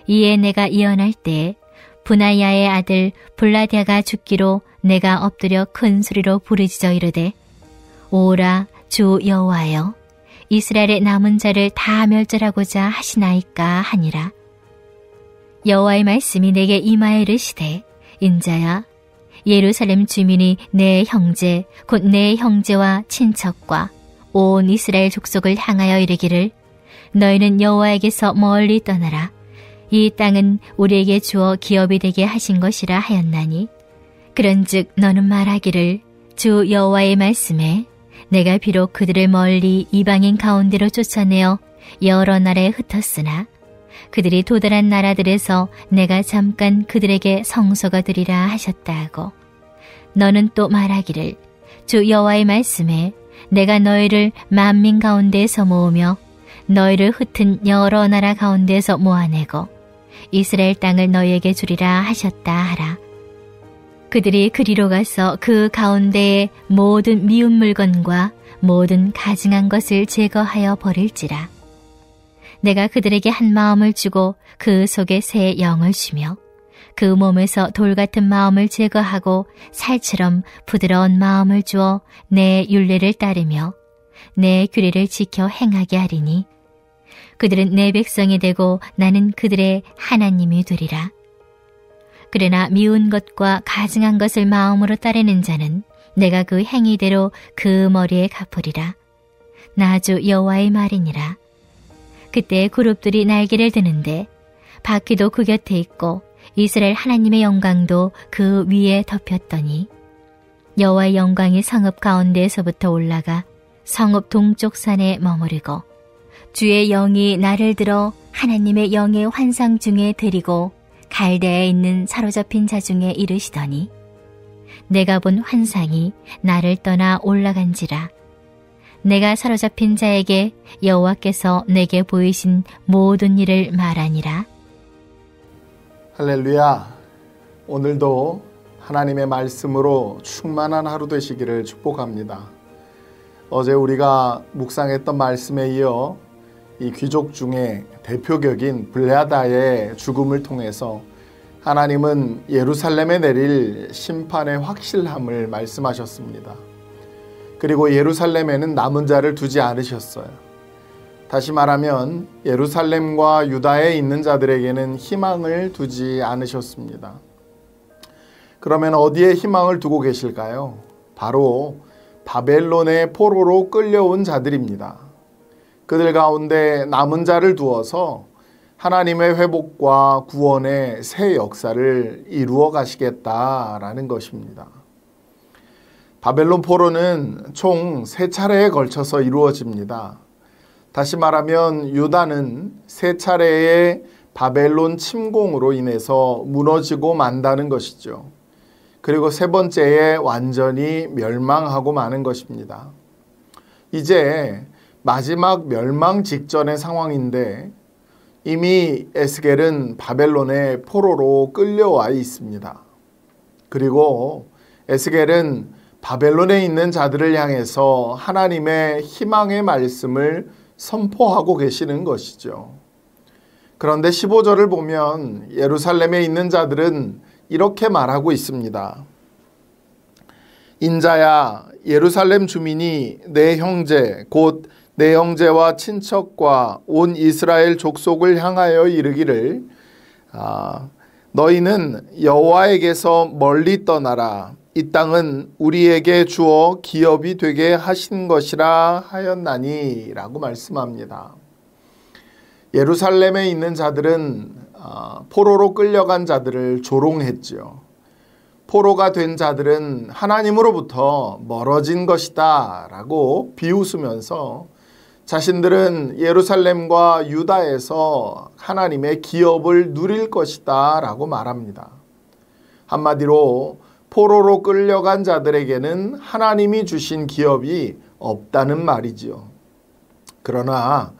이에 내가 예언할 때 분하야의 아들 블라디아가 죽기로 내가 엎드려 큰 소리로 부르짖어 이르되 오라 주 여호와여 이스라엘의 남은 자를 다 멸절하고자 하시나이까 하니라. 여호와의 말씀이 내게 임하여 이르시되 인자야 예루살렘 주민이 내 형제 곧 내 형제와 친척과 온 이스라엘 족속을 향하여 이르기를 너희는 여호와에게서 멀리 떠나라. 이 땅은 우리에게 주어 기업이 되게 하신 것이라 하였나니 그런즉 너는 말하기를 주 여호와의 말씀에 내가 비록 그들을 멀리 이방인 가운데로 쫓아내어 여러 나라에 흩었으나 그들이 도달한 나라들에서 내가 잠깐 그들에게 성소가 되리라 하셨다 하고 너는 또 말하기를 주 여호와의 말씀에 내가 너희를 만민 가운데에서 모으며 너희를 흩은 여러 나라 가운데에서 모아내고 이스라엘 땅을 너희에게 주리라 하셨다 하라. 그들이 그리로 가서 그 가운데에 모든 미운 물건과 모든 가증한 것을 제거하여 버릴지라. 내가 그들에게 한 마음을 주고 그 속에 새 영을 주며 그 몸에서 돌 같은 마음을 제거하고 살처럼 부드러운 마음을 주어 내 율례를 따르며 내 규례를 지켜 행하게 하리니 그들은 내 백성이 되고 나는 그들의 하나님이 되리라. 그러나 미운 것과 가증한 것을 마음으로 따르는 자는 내가 그 행위대로 그 머리에 갚으리라. 나 주 여호와의 말이니라. 그때 그룹들이 날개를 드는데 바퀴도 그 곁에 있고 이스라엘 하나님의 영광도 그 위에 덮였더니 여호와의 영광이 성읍 가운데에서부터 올라가 성읍 동쪽 산에 머무르고 주의 영이 나를 들어 하나님의 영의 환상 중에 데리고 갈대아에 있는 사로잡힌 자 중에 이르시더니 내가 본 환상이 나를 떠나 올라간지라. 내가 사로잡힌 자에게 여호와께서 내게 보이신 모든 일을 말하니라. 할렐루야. 오늘도 하나님의 말씀으로 충만한 하루 되시기를 축복합니다. 어제 우리가 묵상했던 말씀에 이어 이 귀족 중에 대표격인 블라다의 죽음을 통해서 하나님은 예루살렘에 내릴 심판의 확실함을 말씀하셨습니다. 그리고 예루살렘에는 남은 자를 두지 않으셨어요. 다시 말하면 예루살렘과 유다에 있는 자들에게는 희망을 두지 않으셨습니다. 그러면 어디에 희망을 두고 계실까요? 바로 바벨론의 포로로 끌려온 자들입니다. 그들 가운데 남은 자를 두어서 하나님의 회복과 구원의 새 역사를 이루어 가시겠다라는 것입니다. 바벨론 포로는 총 3차례에 걸쳐서 이루어집니다. 다시 말하면 유다는 3차례의 바벨론 침공으로 인해서 무너지고 만다는 것이죠. 그리고 3번째에 완전히 멸망하고 마는 것입니다. 이제 마지막 멸망 직전의 상황인데 이미 에스겔은 바벨론의 포로로 끌려와 있습니다. 그리고 에스겔은 바벨론에 있는 자들을 향해서 하나님의 희망의 말씀을 선포하고 계시는 것이죠. 그런데 15절을 보면 예루살렘에 있는 자들은 이렇게 말하고 있습니다. 인자야, 예루살렘 주민이 내 형제 곧 내 형제와 친척과 온 이스라엘 족속을 향하여 이르기를 너희는 여호와에게서 멀리 떠나라. 이 땅은 우리에게 주어 기업이 되게 하신 것이라 하였나니 라고 말씀합니다. 예루살렘에 있는 자들은 포로로 끌려간 자들을 조롱했지요. 포로가 된 자들은 하나님으로부터 멀어진 것이다 라고 비웃으면서 자신들은 예루살렘과 유다에서 하나님의 기업을 누릴 것이다 라고 말합니다. 한마디로 포로로 끌려간 자들에게는 하나님이 주신 기업이 없다는 말이지요. 그러나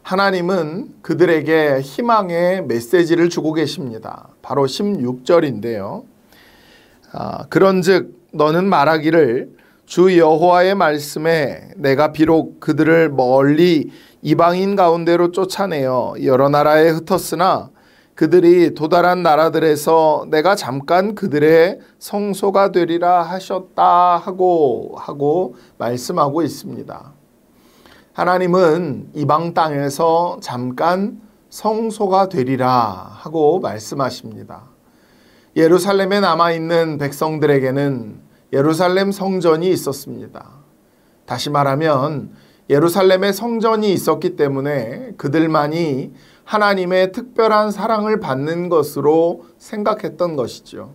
하나님은 그들에게 희망의 메시지를 주고 계십니다. 바로 16절인데요. 그런즉 너는 말하기를 주 여호와의 말씀에 내가 비록 그들을 멀리 이방인 가운데로 쫓아내어 여러 나라에 흩었으나 그들이 도달한 나라들에서 내가 잠깐 그들의 성소가 되리라 하셨다 하고 말씀하고 있습니다. 하나님은 이방 땅에서 잠깐 성소가 되리라 하고 말씀하십니다. 예루살렘에 남아있는 백성들에게는 예루살렘 성전이 있었습니다. 다시 말하면 예루살렘에 성전이 있었기 때문에 그들만이 하나님의 특별한 사랑을 받는 것으로 생각했던 것이죠.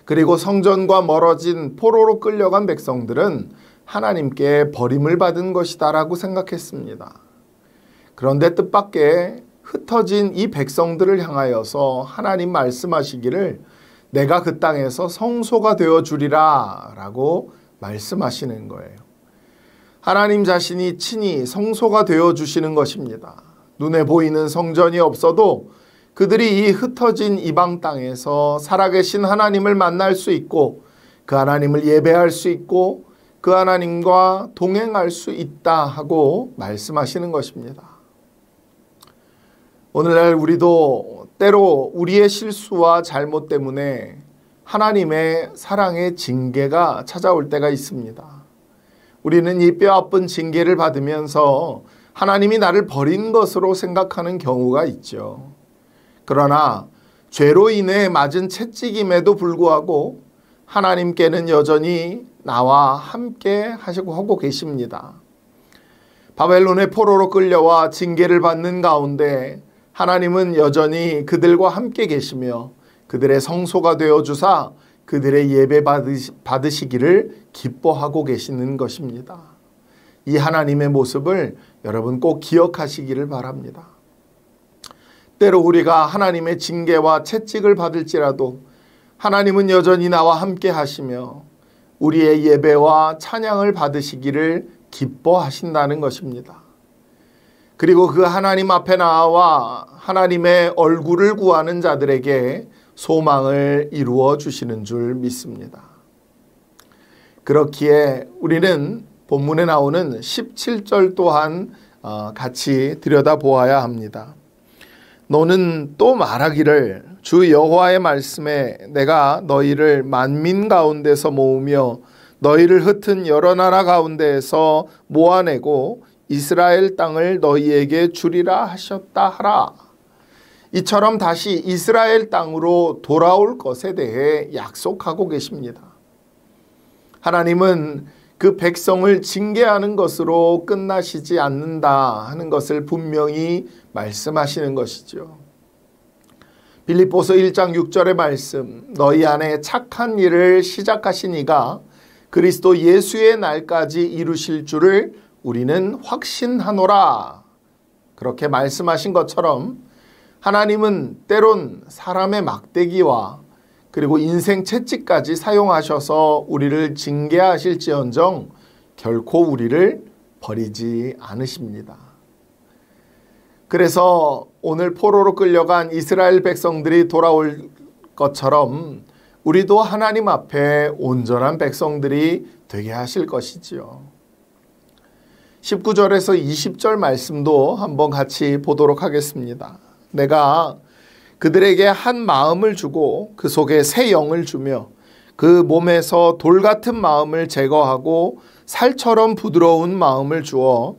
그리고 성전과 멀어진 포로로 끌려간 백성들은 하나님께 버림을 받은 것이다라고 생각했습니다. 그런데 뜻밖의 흩어진 이 백성들을 향하여서 하나님 말씀하시기를 내가 그 땅에서 성소가 되어 주리라 라고 말씀하시는 거예요. 하나님 자신이 친히 성소가 되어 주시는 것입니다. 눈에 보이는 성전이 없어도 그들이 이 흩어진 이방 땅에서 살아계신 하나님을 만날 수 있고 그 하나님을 예배할 수 있고 그 하나님과 동행할 수 있다 하고 말씀하시는 것입니다. 오늘날 우리도 때로 우리의 실수와 잘못 때문에 하나님의 사랑의 징계가 찾아올 때가 있습니다. 우리는 이 뼈아픈 징계를 받으면서 하나님이 나를 버린 것으로 생각하는 경우가 있죠. 그러나 죄로 인해 맞은 채찍임에도 불구하고 하나님께는 여전히 나와 함께 하고 계십니다. 바벨론의 포로로 끌려와 징계를 받는 가운데 하나님은 여전히 그들과 함께 계시며 그들의 성소가 되어 주사 그들의 예배 받으시기를 기뻐하고 계시는 것입니다. 이 하나님의 모습을 여러분 꼭 기억하시기를 바랍니다. 때로 우리가 하나님의 징계와 채찍을 받을지라도 하나님은 여전히 나와 함께 하시며 우리의 예배와 찬양을 받으시기를 기뻐하신다는 것입니다. 그리고 그 하나님 앞에 나와 하나님의 얼굴을 구하는 자들에게 소망을 이루어 주시는 줄 믿습니다. 그렇기에 우리는 본문에 나오는 17절 또한 같이 들여다보아야 합니다. 너는 또 말하기를 주 여호와의 말씀에 내가 너희를 만민 가운데서 모으며 너희를 흩은 여러 나라 가운데에서 모아내고 이스라엘 땅을 너희에게 주리라 하셨다 하라. 이처럼 다시 이스라엘 땅으로 돌아올 것에 대해 약속하고 계십니다. 하나님은 그 백성을 징계하는 것으로 끝나시지 않는다 하는 것을 분명히 말씀하시는 것이죠. 빌립보서 1장 6절의 말씀, 너희 안에 착한 일을 시작하신 이가 그리스도 예수의 날까지 이루실 줄을 우리는 확신하노라. 그렇게 말씀하신 것처럼 하나님은 때론 사람의 막대기와 그리고 인생 채찍까지 사용하셔서 우리를 징계하실지언정 결코 우리를 버리지 않으십니다. 그래서 오늘 포로로 끌려간 이스라엘 백성들이 돌아올 것처럼 우리도 하나님 앞에 온전한 백성들이 되게 하실 것이지요. 19절에서 20절 말씀도 한번 같이 보도록 하겠습니다. 내가 그들에게 한 마음을 주고 그 속에 새 영을 주며 그 몸에서 돌 같은 마음을 제거하고 살처럼 부드러운 마음을 주어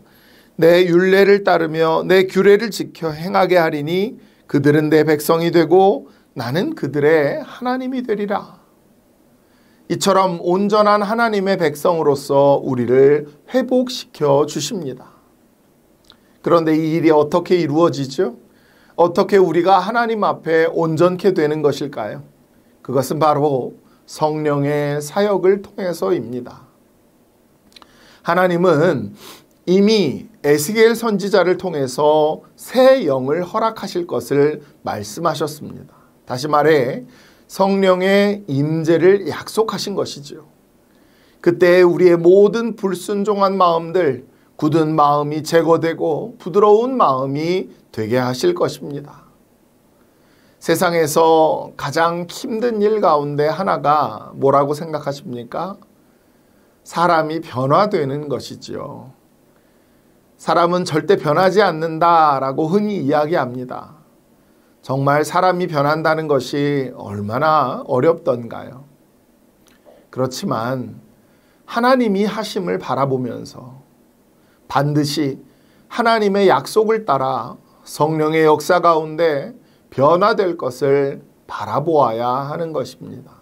내 율례를 따르며 내 규례를 지켜 행하게 하리니 그들은 내 백성이 되고 나는 그들의 하나님이 되리라. 이처럼 온전한 하나님의 백성으로서 우리를 회복시켜 주십니다. 그런데 이 일이 어떻게 이루어지죠? 어떻게 우리가 하나님 앞에 온전케 되는 것일까요? 그것은 바로 성령의 사역을 통해서입니다. 하나님은 이미 에스겔 선지자를 통해서 새 영을 허락하실 것을 말씀하셨습니다. 다시 말해 성령의 임재를 약속하신 것이죠. 그때 우리의 모든 불순종한 마음들, 굳은 마음이 제거되고 부드러운 마음이 되게 하실 것입니다. 세상에서 가장 힘든 일 가운데 하나가 뭐라고 생각하십니까? 사람이 변화되는 것이지요. 사람은 절대 변하지 않는다라고 흔히 이야기합니다. 정말 사람이 변한다는 것이 얼마나 어렵던가요? 그렇지만 하나님이 하심을 바라보면서 반드시 하나님의 약속을 따라 성령의 역사 가운데 변화될 것을 바라보아야 하는 것입니다.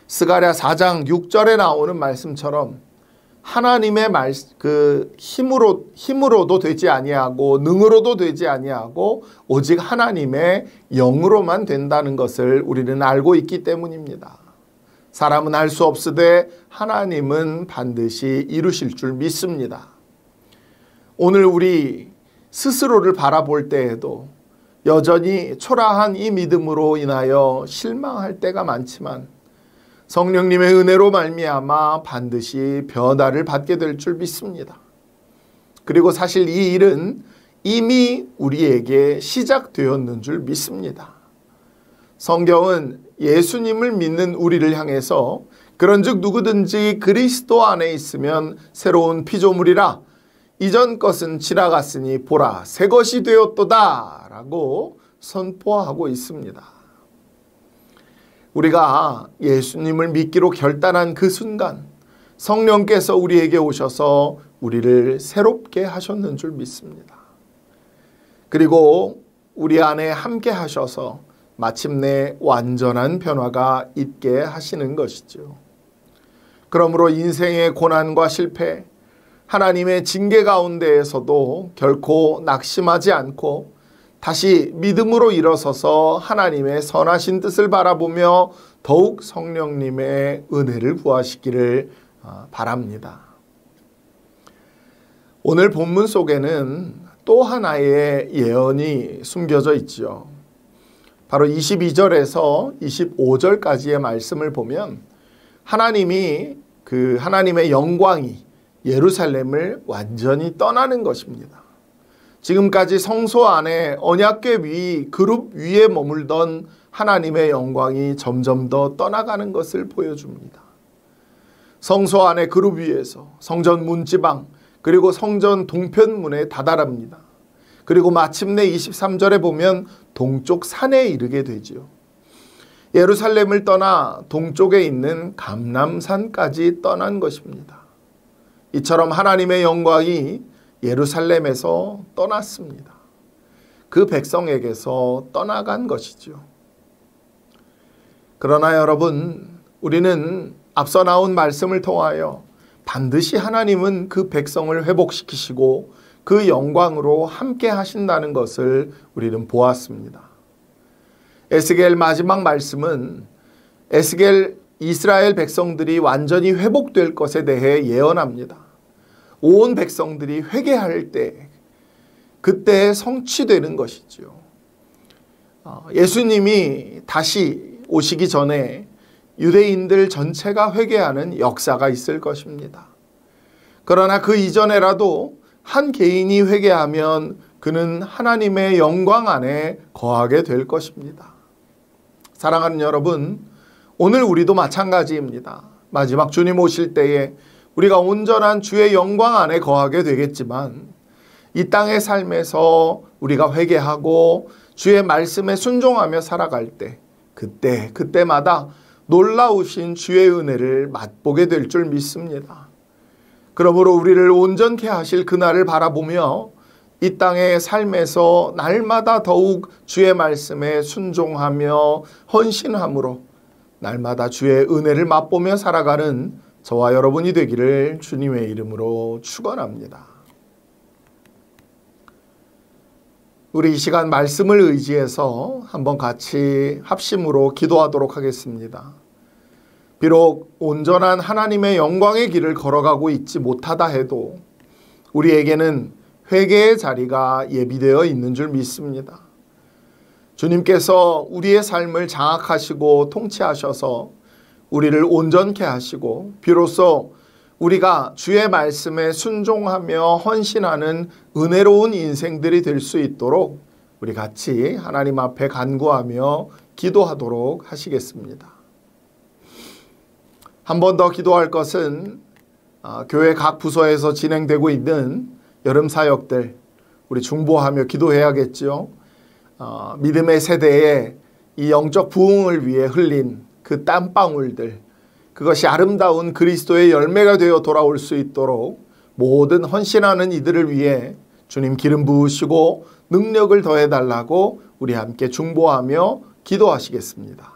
스가랴 4장 6절에 나오는 말씀처럼 하나님의 힘으로도 되지 아니하고 능으로도 되지 아니하고 오직 하나님의 영으로만 된다는 것을 우리는 알고 있기 때문입니다. 사람은 할 수 없으되 하나님은 반드시 이루실 줄 믿습니다. 오늘 우리 스스로를 바라볼 때에도 여전히 초라한 이 믿음으로 인하여 실망할 때가 많지만 성령님의 은혜로 말미암아 반드시 변화를 받게 될 줄 믿습니다. 그리고 사실 이 일은 이미 우리에게 시작되었는 줄 믿습니다. 성경은 예수님을 믿는 우리를 향해서 그런즉 누구든지 그리스도 안에 있으면 새로운 피조물이라 이전 것은 지나갔으니 보라 새 것이 되었도다 라고 선포하고 있습니다. 우리가 예수님을 믿기로 결단한 그 순간 성령께서 우리에게 오셔서 우리를 새롭게 하셨는 줄 믿습니다. 그리고 우리 안에 함께 하셔서 마침내 완전한 변화가 있게 하시는 것이죠. 그러므로 인생의 고난과 실패, 하나님의 징계 가운데에서도 결코 낙심하지 않고 다시 믿음으로 일어서서 하나님의 선하신 뜻을 바라보며 더욱 성령님의 은혜를 구하시기를 바랍니다. 오늘 본문 속에는 또 하나의 예언이 숨겨져 있죠. 바로 22절에서 25절까지의 말씀을 보면 하나님이 하나님의 영광이 예루살렘을 완전히 떠나는 것입니다. 지금까지 성소 안에 언약궤 그룹 위에 머물던 하나님의 영광이 점점 더 떠나가는 것을 보여줍니다. 성소 안에 그룹 위에서 성전 문지방 그리고 성전 동편문에 다다릅니다. 그리고 마침내 23절에 보면 동쪽 산에 이르게 되지요. 예루살렘을 떠나 동쪽에 있는 감람산까지 떠난 것입니다. 이처럼 하나님의 영광이 예루살렘에서 떠났습니다. 그 백성에게서 떠나간 것이죠. 그러나 여러분, 우리는 앞서 나온 말씀을 통하여 반드시 하나님은 그 백성을 회복시키시고 그 영광으로 함께 하신다는 것을 우리는 보았습니다. 에스겔 마지막 말씀은 에스겔 이스라엘 백성들이 완전히 회복될 것에 대해 예언합니다. 온 백성들이 회개할 때 그때 성취되는 것이죠. 예수님이 다시 오시기 전에 유대인들 전체가 회개하는 역사가 있을 것입니다. 그러나 그 이전에라도 한 개인이 회개하면 그는 하나님의 영광 안에 거하게 될 것입니다. 사랑하는 여러분, 오늘 우리도 마찬가지입니다. 마지막 주님 오실 때에 우리가 온전한 주의 영광 안에 거하게 되겠지만 이 땅의 삶에서 우리가 회개하고 주의 말씀에 순종하며 살아갈 때 그때마다 놀라우신 주의 은혜를 맛보게 될 줄 믿습니다. 그러므로 우리를 온전케 하실 그날을 바라보며 이 땅의 삶에서 날마다 더욱 주의 말씀에 순종하며 헌신함으로 날마다 주의 은혜를 맛보며 살아가는 저와 여러분이 되기를 주님의 이름으로 축원합니다. 우리 이 시간 말씀을 의지해서 한번 같이 합심으로 기도하도록 하겠습니다. 비록 온전한 하나님의 영광의 길을 걸어가고 있지 못하다 해도 우리에게는 회개의 자리가 예비되어 있는 줄 믿습니다. 주님께서 우리의 삶을 장악하시고 통치하셔서 우리를 온전케 하시고 비로소 우리가 주의 말씀에 순종하며 헌신하는 은혜로운 인생들이 될 수 있도록 우리 같이 하나님 앞에 간구하며 기도하도록 하시겠습니다. 한 번 더 기도할 것은 교회 각 부서에서 진행되고 있는 여름 사역들 우리 중보하며 기도해야겠죠. 믿음의 세대에 이 영적 부흥을 위해 흘린 그 땀방울들, 그것이 아름다운 그리스도의 열매가 되어 돌아올 수 있도록 모든 헌신하는 이들을 위해 주님 기름 부으시고 능력을 더해달라고 우리 함께 중보하며 기도하시겠습니다.